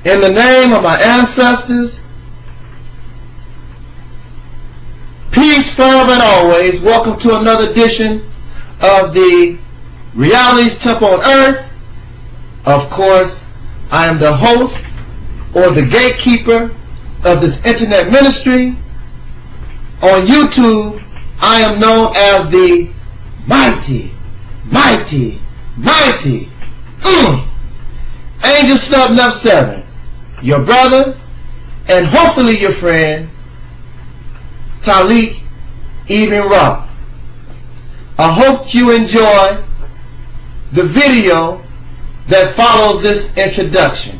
In the name of my ancestors, peace forever and always. Welcome to another edition of the Reality's Temple on Earth. Of course, I am the host or the gatekeeper of this internet ministry. On YouTube, I am known as the mighty Angelsnupnup7, your brother and hopefully your friend, Taalik, Ibn'rad. I hope you enjoy the video that follows this introduction.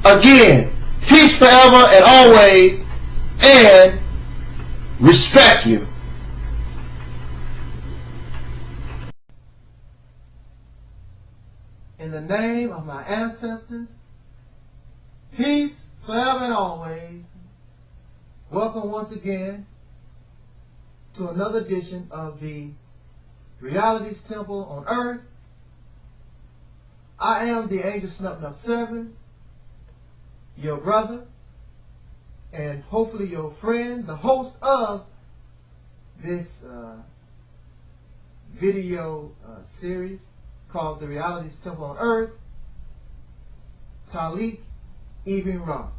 Again, peace forever and always, and respect you. In the name of my ancestors, peace forever and always. Welcome once again to another edition of the Reality's Temple on Earth. I am the Angelsnupnup7, your brother, and hopefully your friend, the host of this video series called The Reality's Temple on Earth, Taalik, Ibn'rad.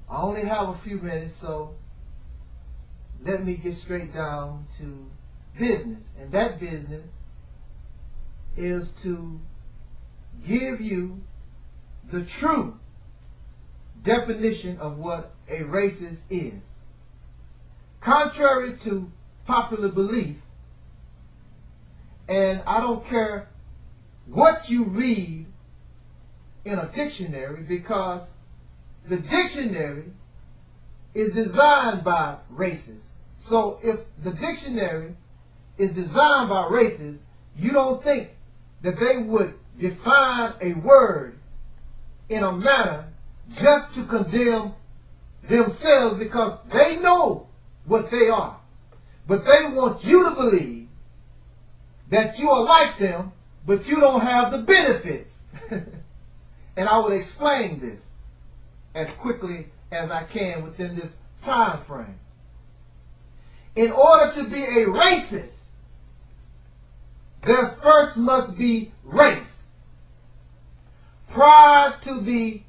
I only have a few minutes, so let me get straight down to business. And that business is to give you the true definition of what a racist is. Contrary to popular belief, and I don't care what you read in a dictionary, because the dictionary is designed by racists. So if the dictionary is designed by racists, you don't think that they would define a word in a manner just to condemn themselves, because they know what they are. But they want you to believe that you are like them, but you don't have the benefits. And I will explain this as quickly as I can within this time frame. In order to be a racist, there first must be race. Prior to the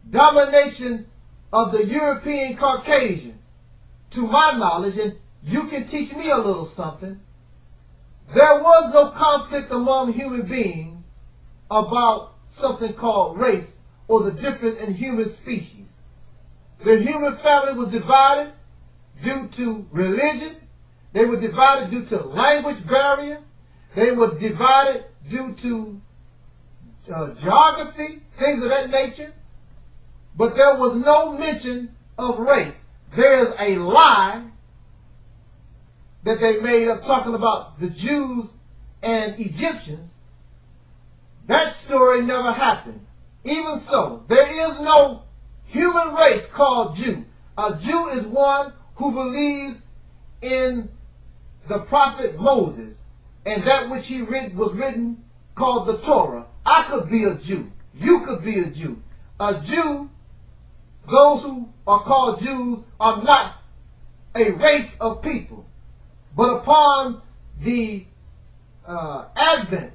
domination of the European Caucasian, to my knowledge, and you can teach me a little something, there was no conflict among human beings about something called race or the difference in human species. The human family was divided due to religion. They were divided due to language barrier. They were divided due to geography, things of that nature. But there was no mention of race. There is a lie that they made up talking about the Jews and Egyptians. That story never happened. Even so, there is no human race called Jew. A Jew is one who believes in the prophet Moses and that which he was written called the Torah. I could be a Jew. You could be a Jew. A Jew, those who are called Jews, are not a race of people. But upon the advent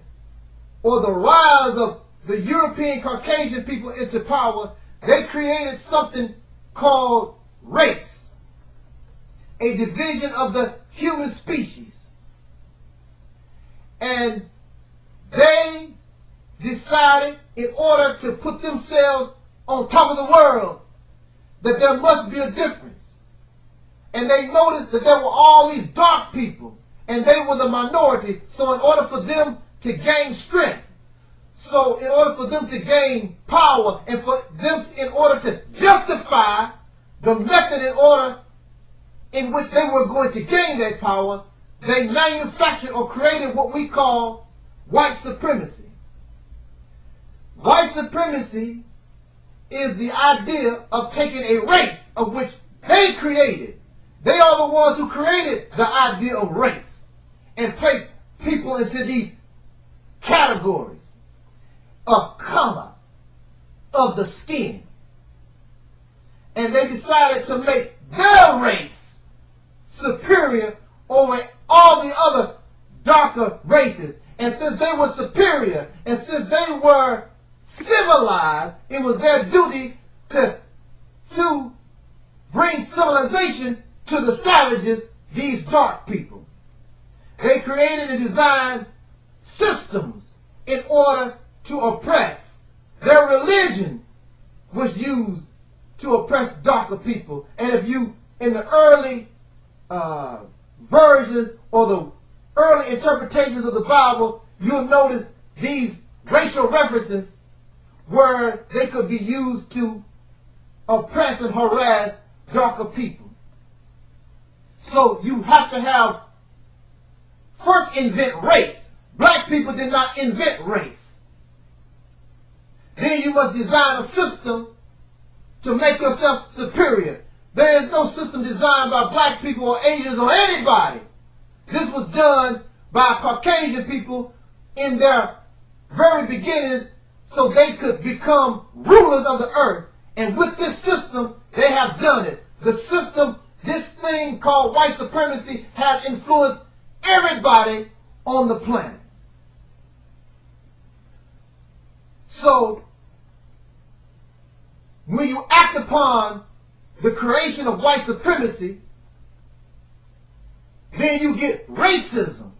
or the rise of the European Caucasian people into power, they created something called race, a division of the human species. And they decided, in order to put themselves on top of the world, that there must be a difference. And they noticed that there were all these dark people, and they were the minority. So in order for them to gain strength, so in order for them to gain power, and for them in order to justify the method in which they were going to gain that power, they manufactured or created what we call white supremacy. White supremacy is the idea of taking a race of which they created. They are the ones who created the idea of race and placed people into these categories. of color of the skin. And they decided to make their race superior over all the other darker races. And since they were superior, and since they were civilized, it was their duty to bring civilization to the savages, these dark people. They created and designed systems in order to oppress. Their religion was used to oppress darker people. And if you, in the early versions or the early interpretations of the Bible, you'll notice these racial references where they could be used to oppress and harass darker people. So you have to have first invent race. Black people did not invent race. Then you must design a system to make yourself superior. There is no system designed by black people or Asians or anybody. This was done by Caucasian people in their very beginnings so they could become rulers of the earth. And with this system, they have done it. The system, this thing called white supremacy, has influenced everybody on the planet. So, when you act upon the creation of white supremacy, then you get racism.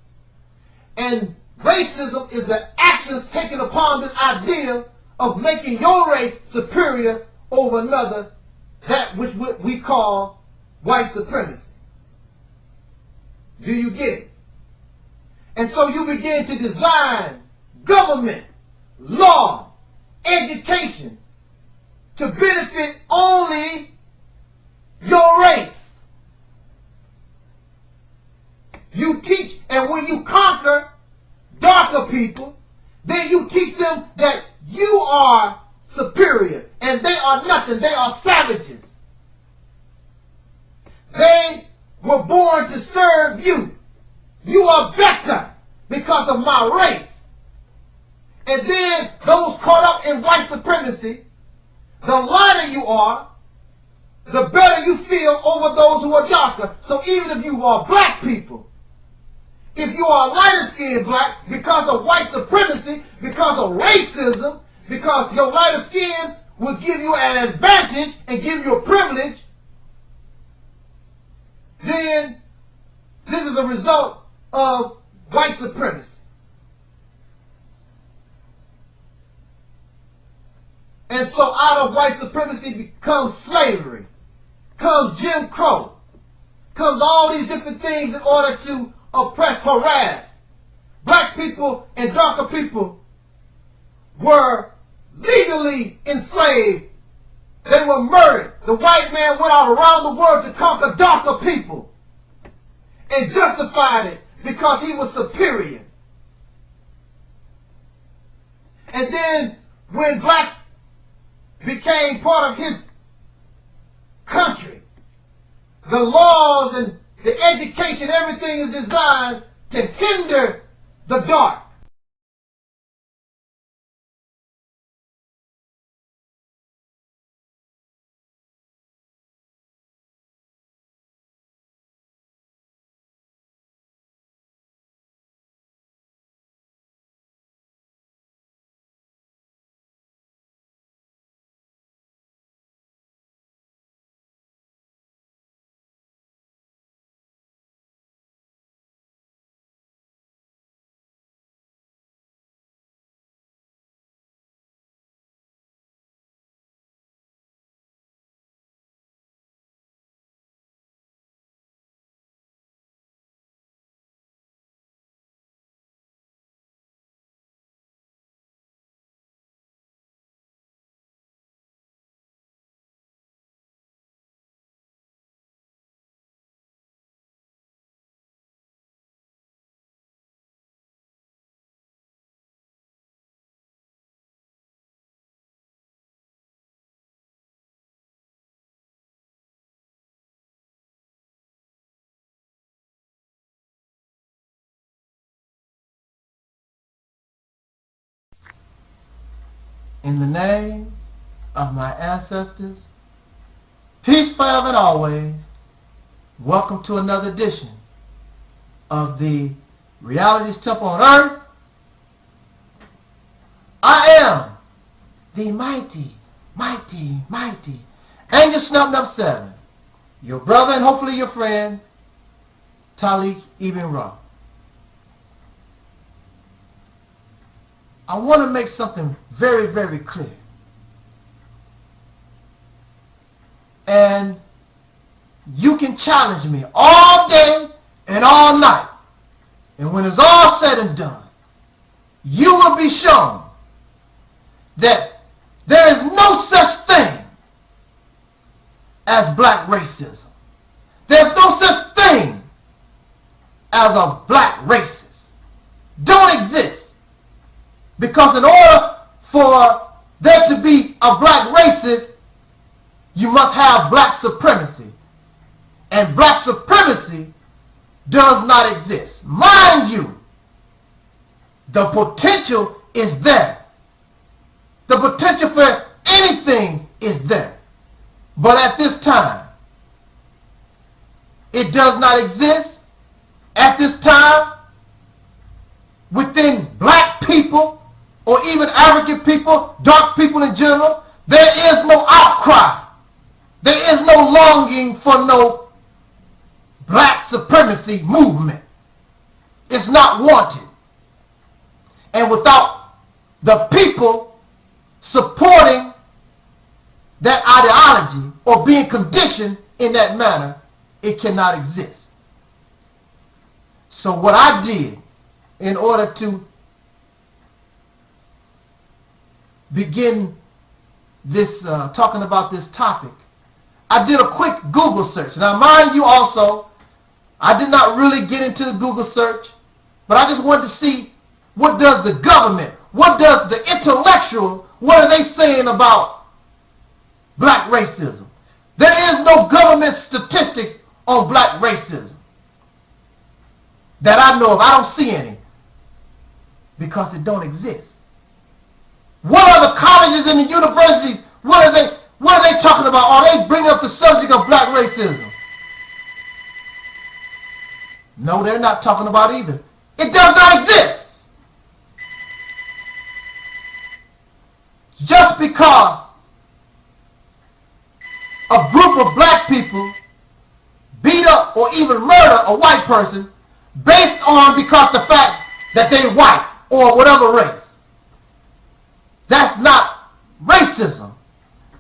And racism is the actions taken upon this idea of making your race superior over another, that which we call white supremacy. Do you get it? And so you begin to design government, law, education to benefit only your race. You teach, and when you conquer darker people, then you teach them that you are superior and they are nothing. They are savages. They were born to serve you. You are better because of my race. And then those caught up in white supremacy, the lighter you are, the better you feel over those who are darker. So even if you are black people, if you are lighter skinned black, because of white supremacy, because of racism, because your lighter skin will give you an advantage and give you a privilege, then this is a result of white supremacy. And so out of white supremacy becomes slavery, comes Jim Crow, comes all these different things in order to oppress, harass. Black people and darker people were legally enslaved. They were murdered. The white man went out around the world to conquer darker people and justified it because he was superior. And then when blacks became part of his country, the laws and the education, everything is designed to hinder the dark. In the name of my ancestors, peace forever and always. Welcome to another edition of the Reality's Temple on Earth. I am the mighty Angelsnupnup7, your brother and hopefully your friend, Taalik Ibn'rad. I want to make something very, very clear. And you can challenge me all day and all night. And when it's all said and done, you will be shown that there is no such thing as black racism. There's no such thing as a black racist. Don't exist. Because in order for there to be a black racist, you must have black supremacy. And black supremacy does not exist. Mind you, the potential is there. The potential for anything is there. But at this time, it does not exist. At this time, within black people, or even African people, dark people in general, there is no outcry. There is no longing for no black supremacy movement. It's not wanted. And without the people supporting that ideology or being conditioned in that manner, it cannot exist. So what I did in order to begin this talking about this topic, I did a quick Google search. Now mind you also, I did not really get into the Google search, but I just wanted to see what does the government, what does the intellectual, what are they saying about black racism? There is no government statistics on black racism that I know of. I don't see any because it don't exist. What are the colleges and the universities? What are they talking about? Are they bringing up the subject of black racism? No, they're not talking about either. It does not exist. Just because a group of black people beat up or even murder a white person based on because the fact that they white or whatever race. That's not racism.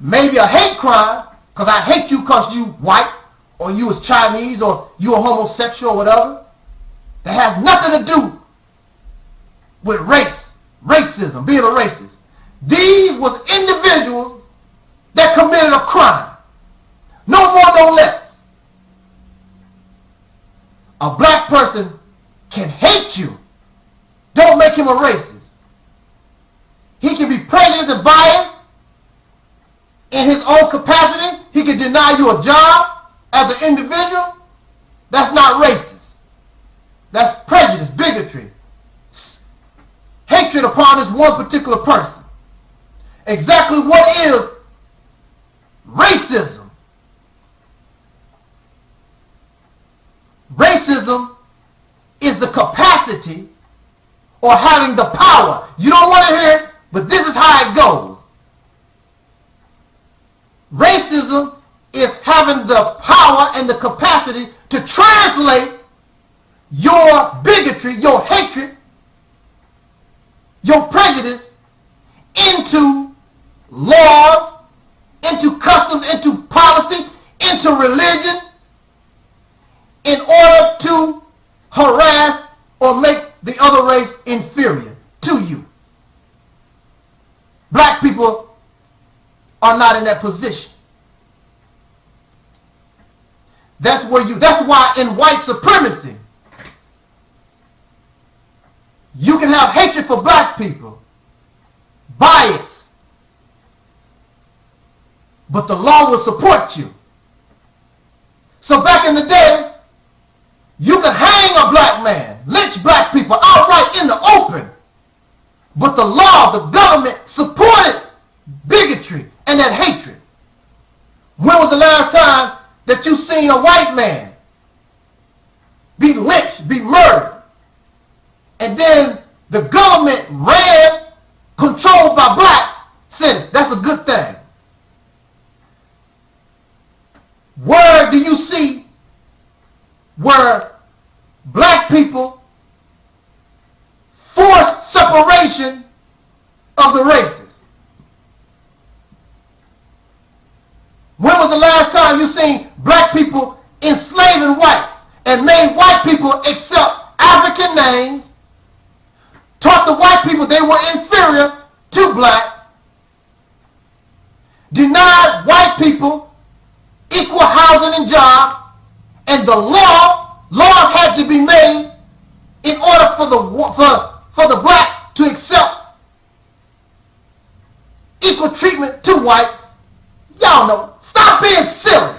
Maybe a hate crime, because I hate you because you white, or you was Chinese, or you a homosexual, or whatever. That has nothing to do with racism, being a racist. These was individuals that committed a crime. No more, no less. A black person can hate you. Don't make him a racist. He can be prejudiced and biased in his own capacity. He can deny you a job as an individual. That's not racist. That's prejudice, bigotry, hatred upon this one particular person. Exactly what is racism? Racism is the capacity or having the power. You don't want to hear it, but this is how it goes. Racism is having the power and the capacity to translate your bigotry, your hatred, your prejudice into laws, into customs, into policy, into religion, in order to harass or make the other race inferior to you. Black people are not in that position. That's why in white supremacy, you can have hatred for black people, bias, but the law will support you. So back in the day, you could hang a black man, lynch black people outright in the open, but the law, the government supported bigotry and that hatred? When was the last time that you seen a white man be lynched, be murdered, and then the government ran, controlled by blacks, said that's a good thing? Where do you see where black people forced separation of the races? When was the last time you seen black people enslaving whites and made white people accept African names, taught the white people they were inferior to black, denied white people equal housing and jobs, and the laws had to be made in order for the black to accept equal treatment to whites? Y'all know. Stop being silly.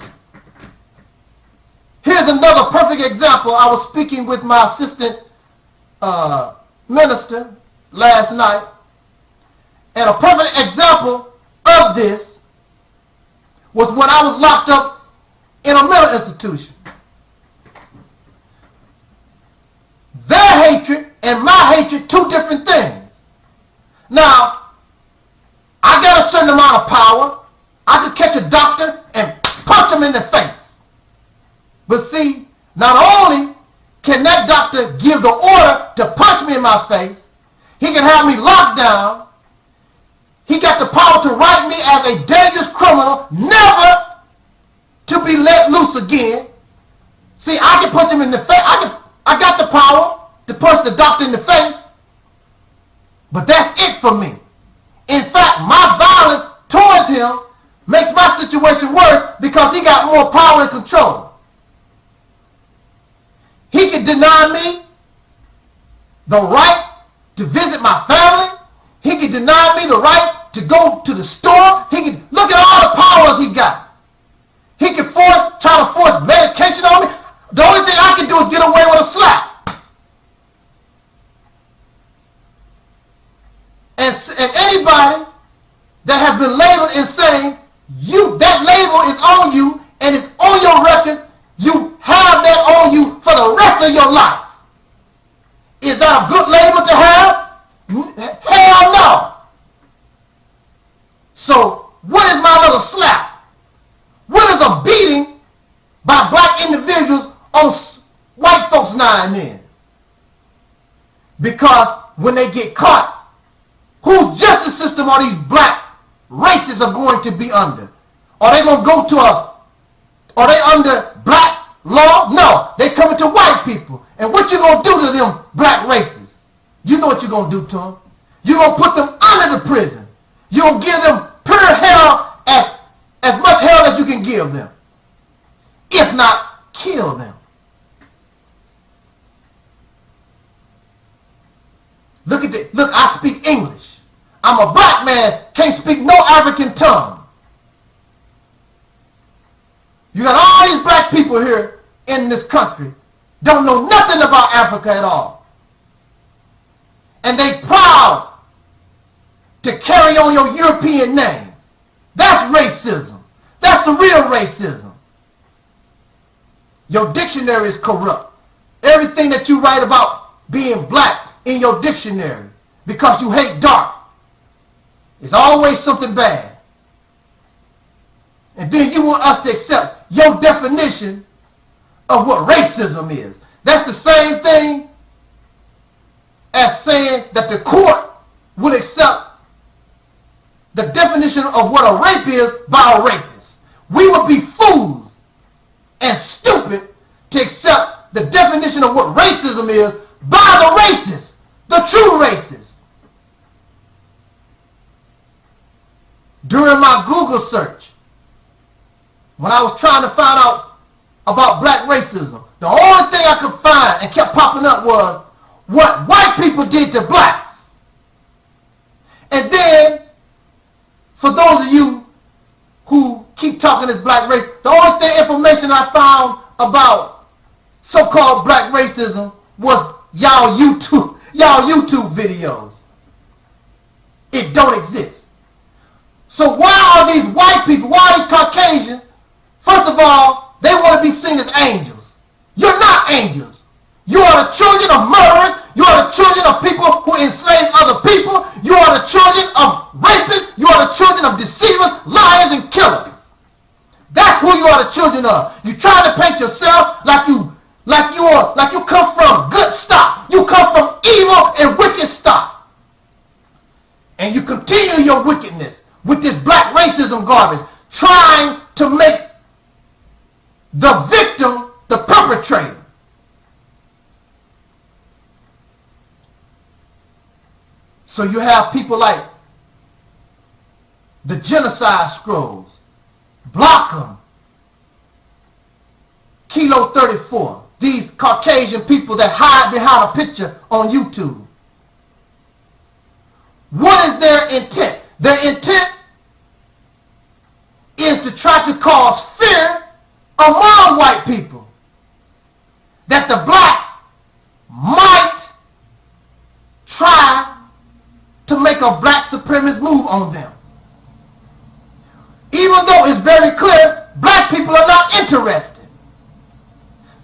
Here's another perfect example. I was speaking with my assistant minister last night, and a perfect example of this was when I was locked up in a mental institution. Their hatred and my hatred, two different things. Now, I got a certain amount of power. I could catch a doctor and punch him in the face. But see, not only can that doctor give the order to punch me in my face, he can have me locked down. He got the power to write me as a dangerous criminal, never to be let loose again. See, I can punch him in the face. I got the power to punch the doctor in the face. But that's it for me. In fact, my violence towards him makes my situation worse because he got more power and control. He can deny me the right to visit my family. He can deny me the right to go to the store. He can look at all the powers he got. He can try to force medication on me. The only thing I can do is get away with a slap. And anybody that has been labeled insane, that label is on you and it's on your record. You have that on you for the rest of your life. Is that a good label to have? Hell no. So what is my little slap? What is a beating by black individuals on white folks now and then? Because when they get caught, whose justice system are these black races are going to be under? Are they going to go to are they under black law? No, they coming to white people. And what you going to do to them black races? You know what you're going to do to them. You're going to put them under the prison. You're going to give them pure hell, as much hell as you can give them. If not, kill them. Look at this. Look, I speak English. I'm a black man, can't speak no African tongue. You got all these black people here in this country, don't know nothing about Africa at all. And they proud to carry on your European name. That's racism. That's the real racism. Your dictionary is corrupt. Everything that you write about being black in your dictionary, because you hate dark, it's always something bad. And then you want us to accept your definition of what racism is. That's the same thing as saying that the court would accept the definition of what a rape is by a rapist. We would be fools and stupid to accept the definition of what racism is by the racists, the true racists. During my Google search, when I was trying to find out about black racism, the only thing I could find and kept popping up was what white people did to blacks. And then, for those of you who keep talking this black race, the only information I found about so-called black racism was y'all YouTube videos. It don't exist. So why are these white people, why are these Caucasians, first of all, they want to be seen as angels. You're not angels. You are the children of murderers. You are the children of people who enslave other people. You are the children of rapists. You are the children of deceivers, liars, and killers. That's who you are the children of. You try to paint yourself like you come from good stock. You come from evil and wicked stock. And you continue your wickedness with this black racism garbage, trying to make the victim the perpetrator. So you have people like the genocide scrolls, block them, Kilo 34, these Caucasian people that hide behind a picture on YouTube. What is their intent? Their intent is to try to cause fear among white people that the black might try to make a black supremacist move on them. Even though it's very clear, black people are not interested.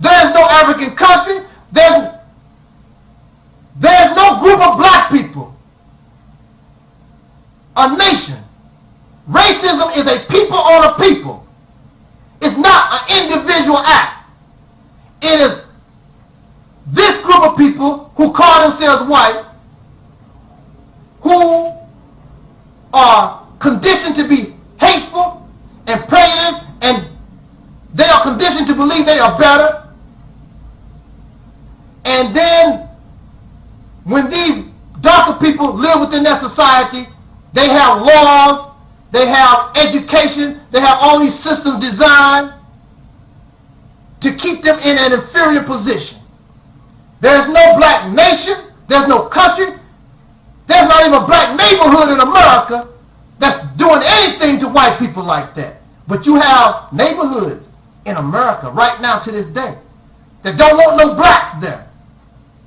There is no African country, there's no group of black people, a nation. Racism is a people on a people. It's not an individual act. It is this group of people who call themselves white, who are conditioned to be hateful and prejudiced, and they are conditioned to believe they are better. And then when these darker people live within their society, they have laws, they have education, they have all these systems designed to keep them in an inferior position. There's no black nation, there's no country, there's not even a black neighborhood in America that's doing anything to white people like that. But you have neighborhoods in America right now to this day that don't want no blacks there.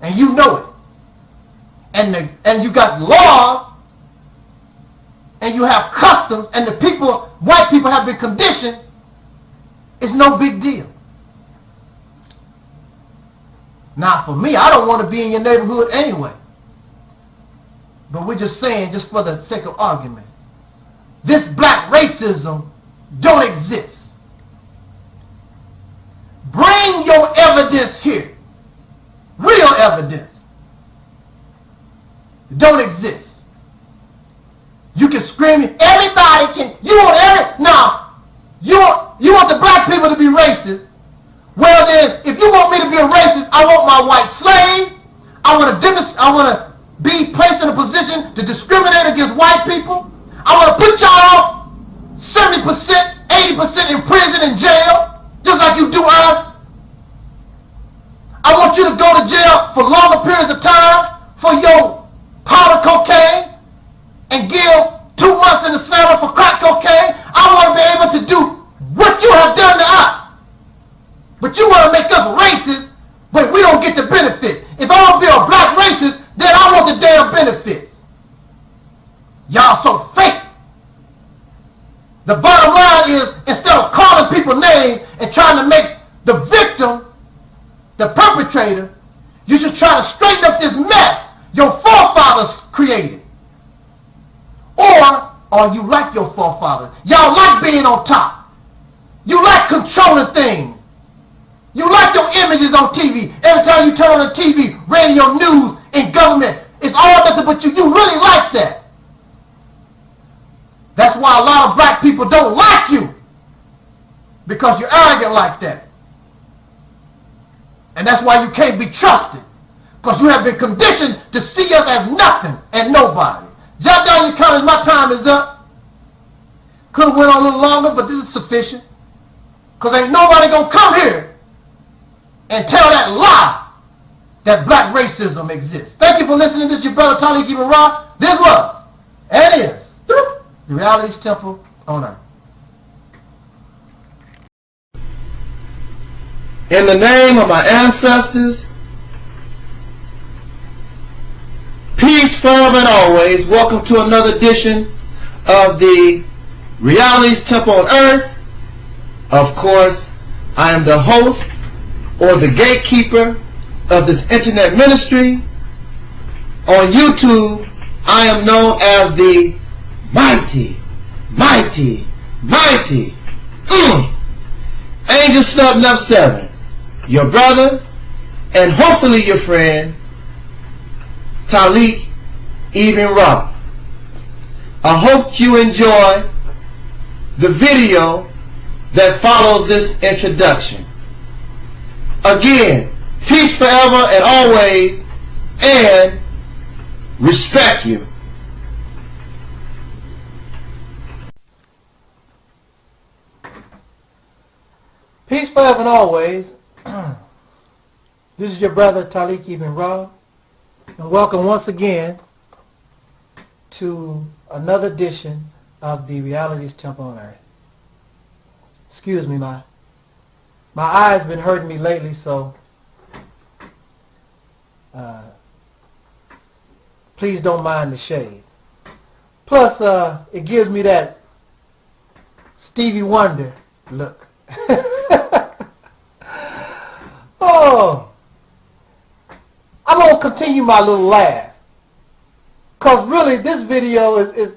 And you know it. And you got laws, and you have customs, and the people, white people have been conditioned, it's no big deal. Now for me, I don't want to be in your neighborhood anyway. But we're just saying, just for the sake of argument, this black racism don't exist. Bring your evidence here. Real evidence. It don't exist. You can scream, everybody can, you want the black people to be racist. Well then, if you want me to be a racist, I want my white slaves. I want to be placed in a position to discriminate against white people. I want to put y'all 70%, 80% in prison and jail, just like you do us. I want you to go to jail for longer periods of time for your powder cocaine and give 2 months in the slammer for crack cocaine. I want to be able to do what you have done to us. But you want to make us racist, but we don't get the benefits. If I want to be a black racist, then I want the damn benefits. Y'all so fake. The bottom line is, instead of calling people names and trying to make the victim the perpetrator, you should try to straighten up this mess your forefathers created. Or you like your forefathers. Y'all like being on top. You like controlling things. You like your images on TV. Every time you turn on the TV, radio, news, and government, it's all nothing but you. You really like that. That's why a lot of black people don't like you. Because you're arrogant like that. And that's why you can't be trusted. Because you have been conditioned to see us as nothing and nobody. Jot down your comments, my time is up. Could have went on a little longer, but this is sufficient. Because ain't nobody going to come here and tell that lie that black racism exists. Thank you for listening. This is your brother Taalik Ibn'rad. This was, and is, the Reality's Temple on Earth. In the name of my ancestors, peace forever and always. Welcome to another edition of the Reality's Temple on Earth. Of course, I am the host or the gatekeeper of this internet ministry. On YouTube, I am known as the mighty Angelsnupnup7, your brother and hopefully your friend Taalik Ibn'rad. I hope you enjoy the video that follows this introduction. Again, peace forever and always, and respect you. Peace forever and always. This is your brother Taalik Ibn'rad, and welcome once again to another edition of the Reality's Temple on Earth. Excuse me, my eyes been hurting me lately, so please don't mind the shade. Plus, it gives me that Stevie Wonder look. Oh, I'm going to continue my little laugh, because really this video is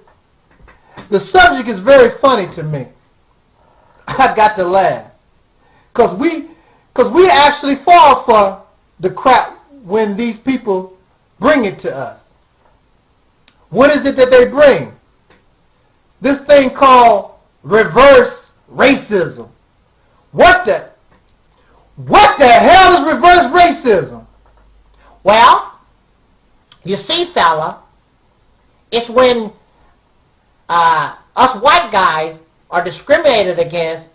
the subject is very funny to me. I got to laugh, because we actually fall for the crap when these people bring it to us. What is it that they bring? This thing called reverse racism. What the hell is reverse racism? Well, you see, fella, it's when us white guys are discriminated against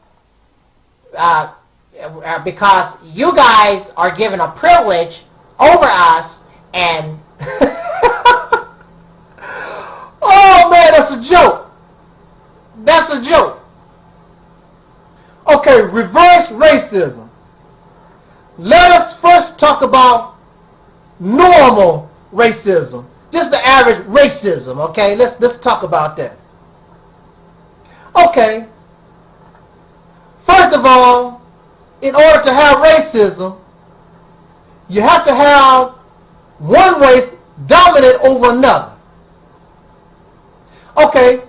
because you guys are given a privilege over us, and oh man, that's a joke. That's a joke. Okay, reverse racism. Let us first talk about normal racism. Just the average racism, okay? Let's talk about that. Okay. First of all, in order to have racism, you have to have one race dominant over another. Okay,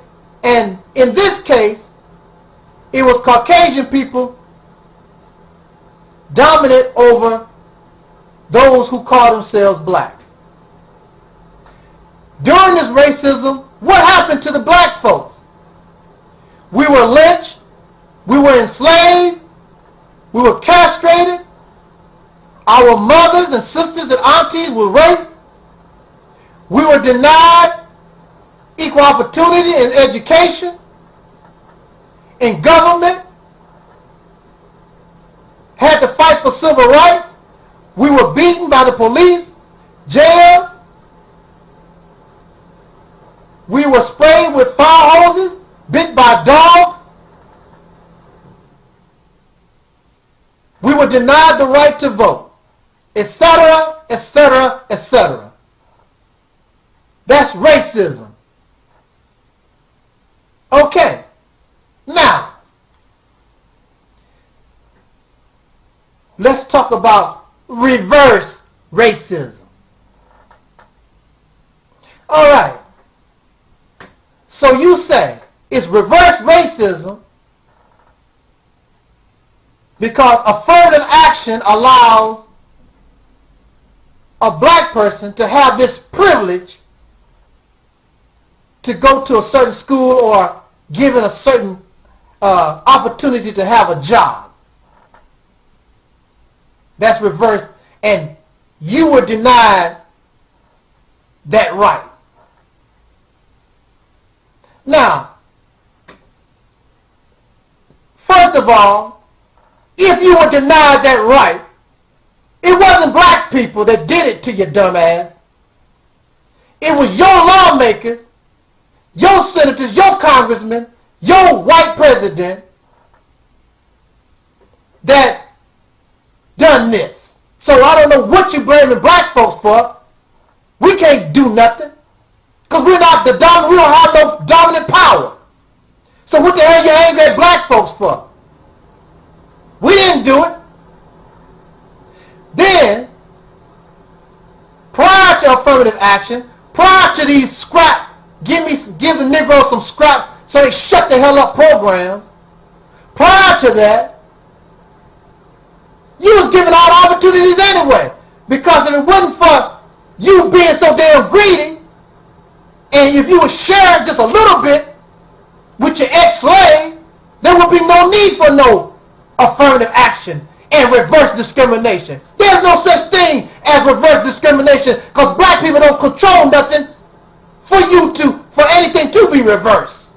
and in this case, it was Caucasian people dominant over those who call themselves black. During this racism, what happened to the black folks? We were lynched, we were enslaved, we were castrated, our mothers and sisters and aunties were raped, we were denied equal opportunity in education, in government, had to fight for civil rights. We were beaten by the police, jailed. We were sprayed with fire hoses, bit by dogs. We were denied the right to vote, etc., etc., etc. That's racism. Okay, now, let's talk about reverse racism. All right. So you say it's reverse racism because affirmative action allows a black person to have this privilege to go to a certain school or given a certain opportunity to have a job. That's reverse, and you were denied that right. Now, first of all, if you were denied that right, it wasn't black people that did it to you, dumbass. It was your lawmakers, your senators, your congressmen, your white president that done this. So I don't know what you're blaming black folks for. We can't do nothing because we're not the dominant. We don't have no dominant power. So what the hell you angry at black folks for? We didn't do it. Then, prior to affirmative action, prior to these give the Negroes some scraps so they shut the hell up programs, prior to that, you was giving out opportunities anyway. Because if it wasn't for you being so damn greedy, and if you were sharing just a little bit with your ex-slave, there would be no need for no affirmative action and reverse discrimination. There's no such thing as reverse discrimination because black people don't control nothing for anything to be reversed.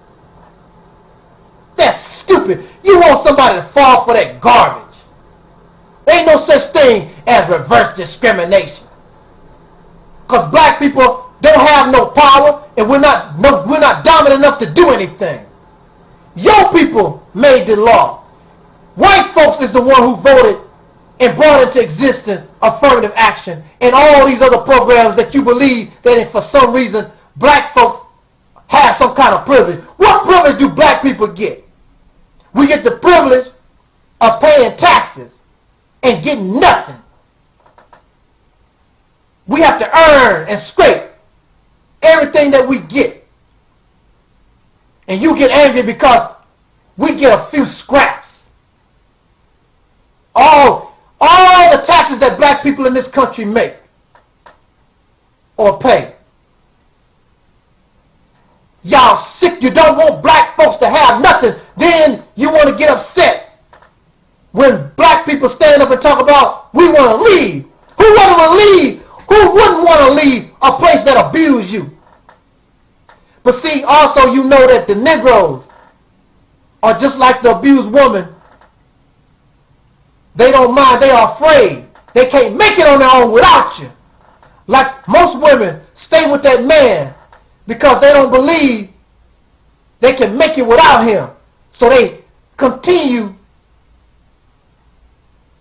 That's stupid. You want somebody to fall for that garbage. Ain't no such thing as reverse discrimination. Because black people don't have no power and we're not dominant enough to do anything. Your people made the law. White folks is the one who voted and brought into existence affirmative action and all these other programs that you believe that if for some reason black folks have some kind of privilege. What privilege do black people get? We get the privilege of paying taxes and getting nothing. We have to earn and scrape everything that we get. And you get angry because we get a few scraps. All the taxes that black people in this country make or pay. Y'all sick. You don't want black folks to have nothing. Then you want to get upset when black people stand up and talk about we want to leave. Who want to leave? Who wouldn't want to leave a place that abused you? But see, also you know that the Negroes are just like the abused woman. They don't mind. They are afraid. They can't make it on their own without you. Like most women stay with that man because they don't believe they can make it without him. So they continue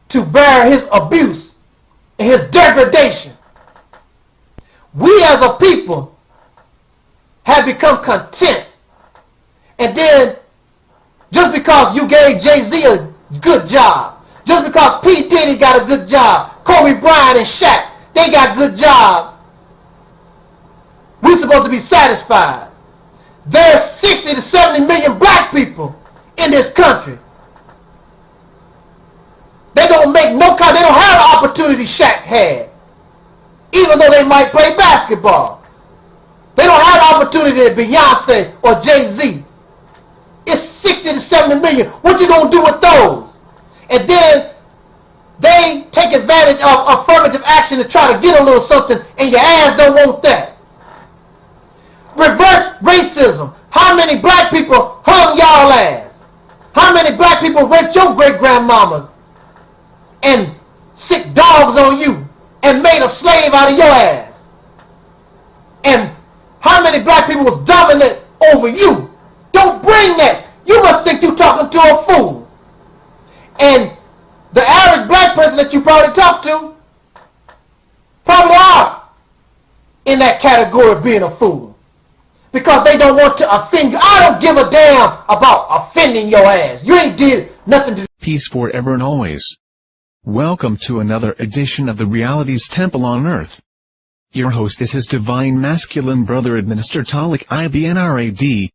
to bear his abuse and his degradation. We as a people have become content. And then just because you gave Jay-Z a good job, just because P. Diddy got a good job, Kobe Bryant and Shaq, they got good jobs, we're supposed to be satisfied. There's 60 to 70 million black people in this country. They don't make no kind, they don't have the opportunity Shaq had. Even though they might play basketball. They don't have the opportunity that Beyonce or Jay-Z. It's 60 to 70 million. What you gonna do with those? And then they take advantage of affirmative action to try to get a little something and your ass don't want that. Reverse racism. How many black people hung y'all ass? How many black people raped your great-grandmamas and sick dogs on you and made a slave out of your ass? And how many black people was dominant over you? Don't bring that. You must think you're talking to a fool. And the average black person that you probably talk to probably are in that category of being a fool. Because they don't want to offend you. I don't give a damn about offending your ass. You ain't did nothing to... Peace forever and always. Welcome to another edition of the Reality's Temple on Earth. Your host is his divine masculine brother AdMinister Taalik Ibn'rad.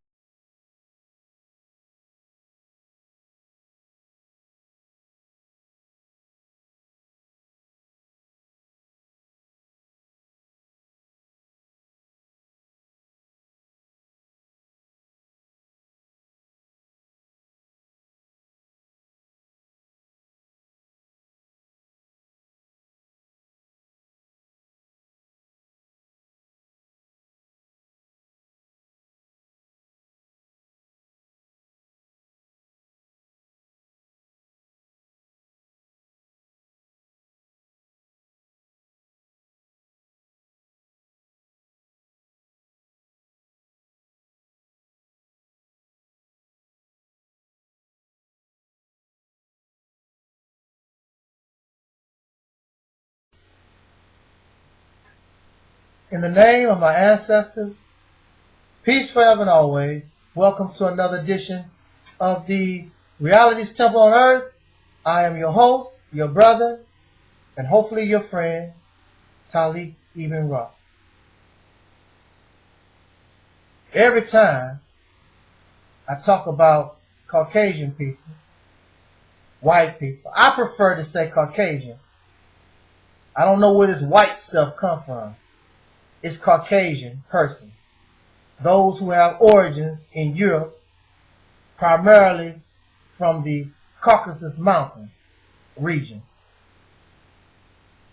In the name of my ancestors, peace forever and always, Welcome to another edition of the Reality's Temple on Earth. I am your host, your brother, and hopefully your friend, Taalik Ibn'rad. Every time I talk about Caucasian people, white people, I prefer to say Caucasian. I don't know where this white stuff come from. It's Caucasian person. Those who have origins in Europe, primarily from the Caucasus Mountains region.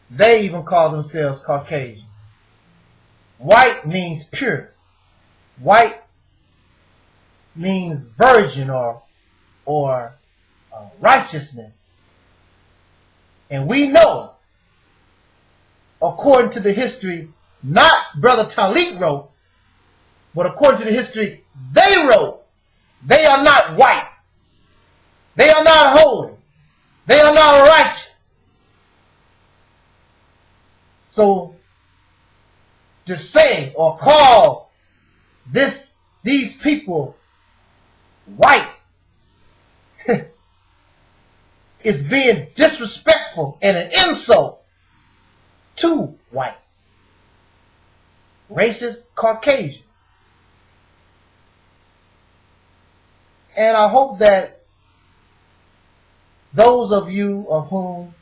They even call themselves Caucasian. White means pure. White means virgin or righteousness. And we know, according to the history, not Brother Taalik wrote, but according to the history they wrote, they are not white. They are not holy. They are not righteous. So, to say or call these people white is being disrespectful and an insult to white. Racist Caucasian. And I hope that those of you of whom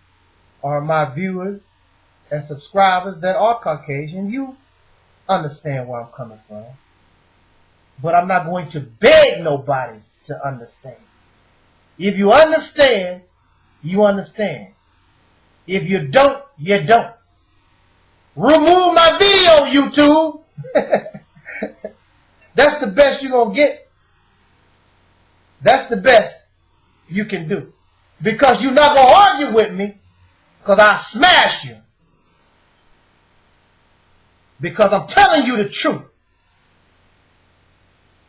are my viewers and subscribers that are Caucasian, you understand where I'm coming from. But I'm not going to beg nobody to understand. If you understand, you understand. If you don't, you don't. Remove my video, YouTube. That's the best you're going to get. That's the best you can do. Because you're not going to argue with me, because I'll smash you. Because I'm telling you the truth.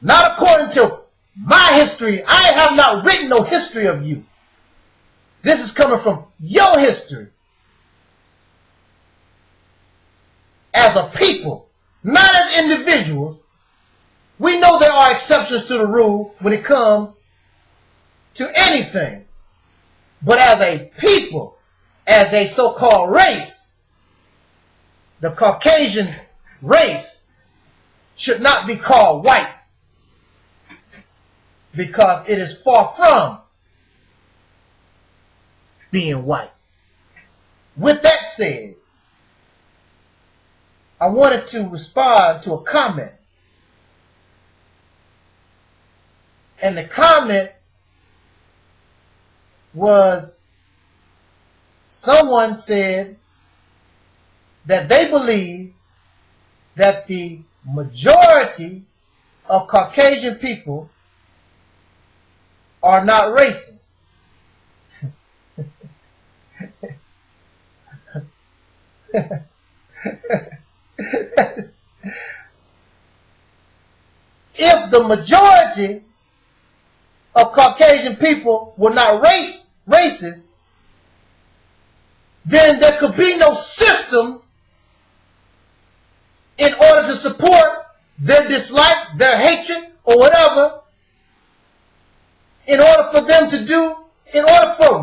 Not according to my history. I have not written no history of you. This is coming from your history. As a people, not as individuals. We know there are exceptions to the rule when it comes to anything. But as a people, as a so-called race, the Caucasian race should not be called white, because it is far from being white. With that said, I wanted to respond to a comment. And the comment was, someone said that they believe that the majority of Caucasian people are not racist. If the majority of Caucasian people were not racist, then there could be no systems in order to support their dislike, their hatred, or whatever, in order for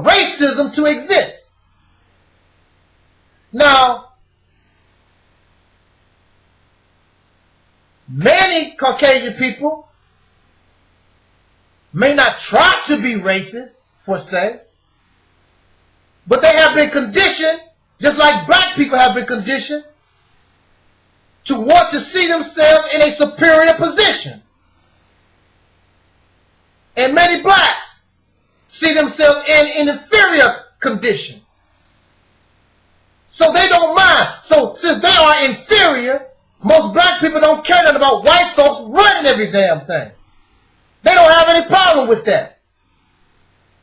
racism to exist. Now, many Caucasian people may not try to be racist, per se, but they have been conditioned, just like black people have been conditioned, to want to see themselves in a superior position. And many blacks see themselves in an inferior condition. So they don't mind. So since they are inferior, most black people don't care nothing about white folks running every damn thing. They don't have any problem with that.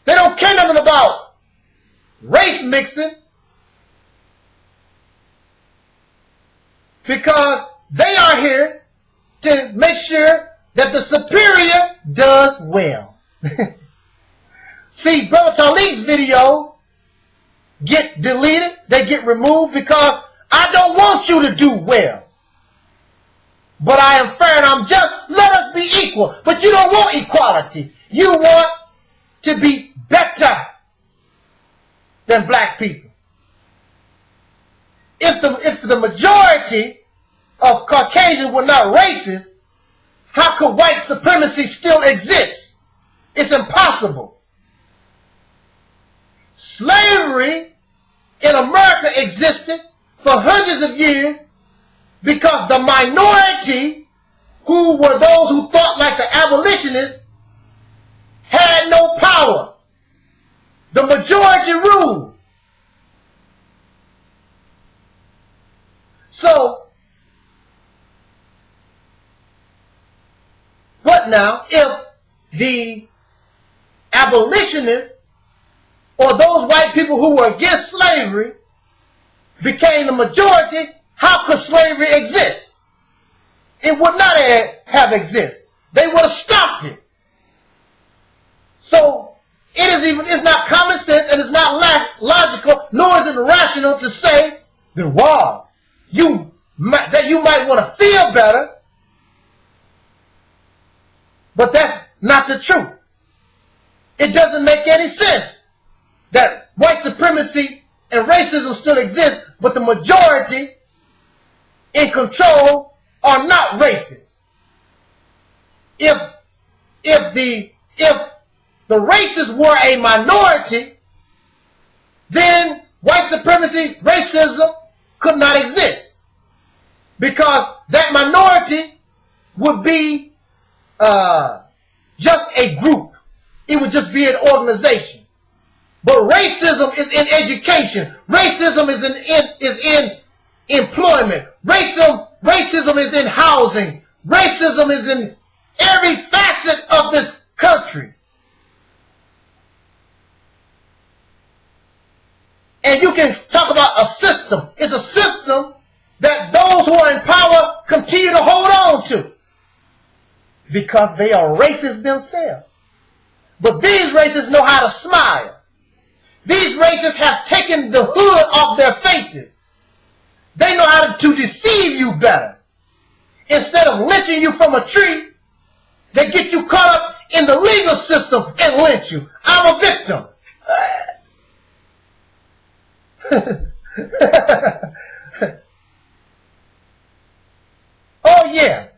They don't care nothing about race mixing, because they are here to make sure that the superior does well. See, Brother Taalik's videos get deleted, they get removed, because I don't want you to do well. but I am fair and I'm just. Let us be equal. But you don't want equality. You want to be better than black people. If the majority of Caucasians were not racist, how could white supremacy still exist? It's impossible. Slavery in America existed for hundreds of years because the minority, who were those who thought like the abolitionists, had no power. The majority ruled. So, what now if the abolitionists or those white people who were against slavery became the majority? How could slavery exist? It would not have existed. They would have stopped it. So it's not common sense and it's not logical, nor is it rational to say that, wow, that you might want to feel better, but that's not the truth. It doesn't make any sense that white supremacy and racism still exist, but the majority in control are not racist. If the racists were a minority, then white supremacy, racism could not exist. Because that minority would be just a group. It would just be an organization. But racism is in education. Racism is in employment. Racism is in housing. Racism is in every facet of this country. And you can talk about a system. It's a system that those who are in power continue to hold on to because they are racist themselves. But these racists know how to smile. These racists have taken the hood off their faces. They know how to deceive you better. Instead of lynching you from a tree, they get you caught up in the legal system and lynch you. I'm a victim. Oh yeah.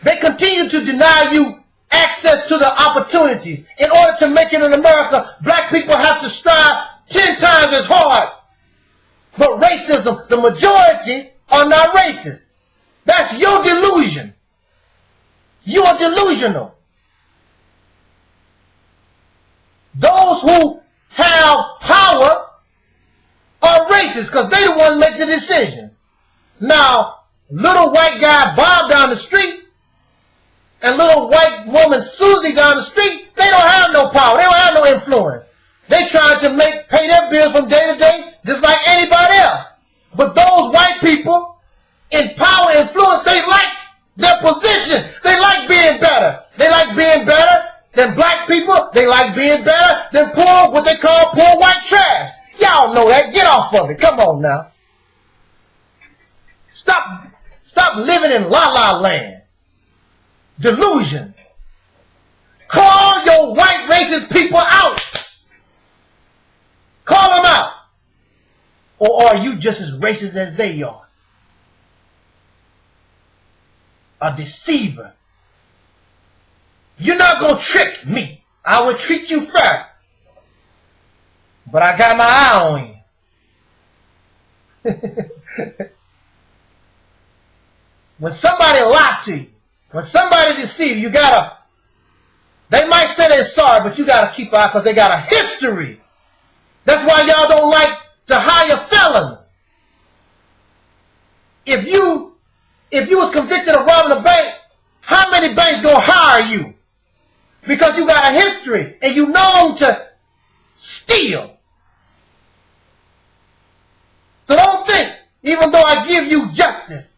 They continue to deny you access to the opportunities. In order to make it in America, black people have to strive 10 times as hard. But racism, the majority are not racist. That's your delusion. You are delusional. Those who have power are racist because they the ones make the decision. Now, little white guy Bob down the street and little white woman Susie down the street, they don't have no power. They don't have no influence. They try to pay their bills from day to day just like anybody else. But those white people in power and influence, they like their position. They like being better. They like being better than black people. They like being better than poor, what they call poor white trash. Y'all know that. Get off of it. Come on now. Stop living in la-la land. Delusion. Call your white racist people out. Call them out. Or are you just as racist as they are? A deceiver. You're not going to trick me. I will treat you fair. But I got my eye on you. When somebody lied to you, when somebody deceived you, they might say they're sorry, but you gotta keep out because they got a history. That's why y'all don't like to hire felons. If you was convicted of robbing a bank, how many banks gonna hire you? Because you got a history and you known to steal. So don't think, even though I give you justice,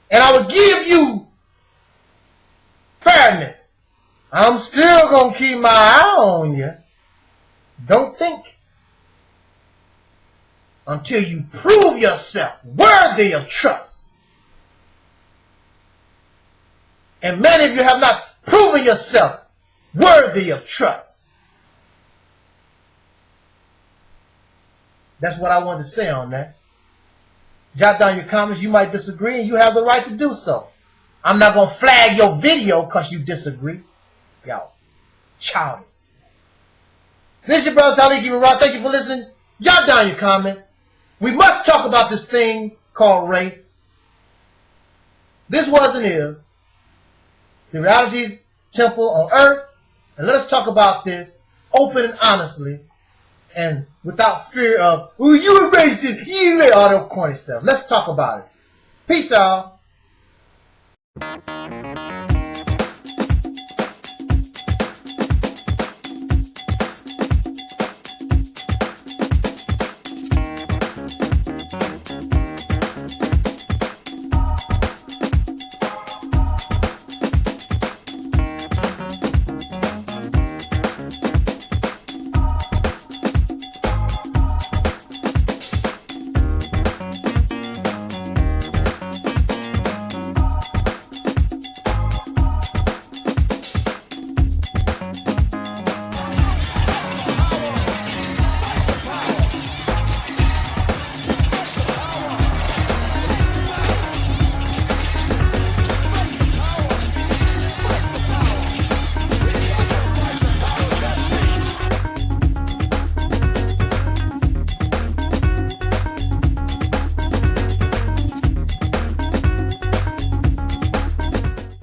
and I would give you fairness, I'm still going to keep my eye on you. Don't think. Until you prove yourself worthy of trust. And many of you have not proven yourself worthy of trust. That's what I wanted to say on that. Jot down your comments. You might disagree, and you have the right to do so. I'm not going to flag your video because you disagree. Y'all, childish. This is your brother Taalik, Ibn'rad. Thank you for listening. Jot down your comments. We must talk about this thing called race. This was and is the reality's temple on earth. And let us talk about this open and honestly and without fear of, oh, you a racist, you all that corny stuff. Let's talk about it. Peace out.